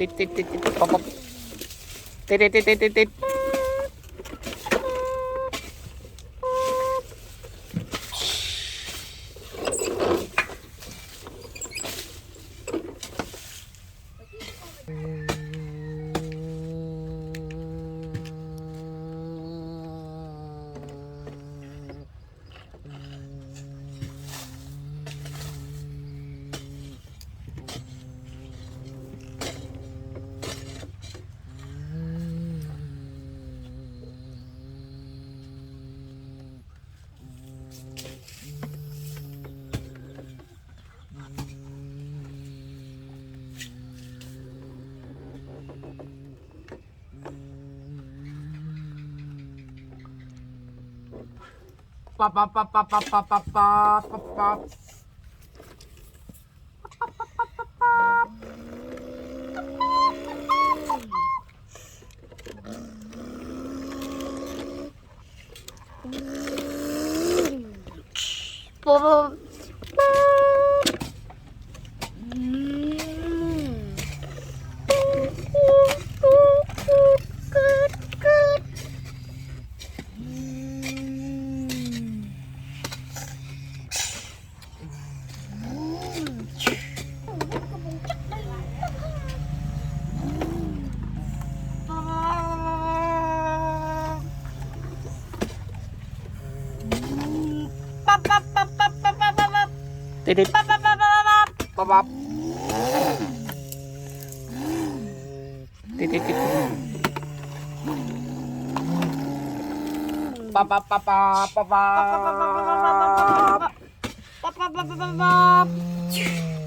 ติดติดติดติดป๊อปป๊อปติดติดติดติดติดติดปั๊บปั๊บปั๊บปั๊บปั๊บปั๊บปั๊บปั๊บปั๊บปุ๊บปั๊บปั๊บปั๊บปั๊บปั๊บปั๊บปั๊บ ติดติด ปั๊บปั๊บปั๊บปั๊บปั๊บ ป๊อปป๊อปติดติดติดป๊อปป๊อปป๊อปป๊อปป๊อปป๊อป ปั๊บปั๊บปั๊บปั๊บปั๊บปั๊บปั๊บปั๊บปั๊บปั๊บ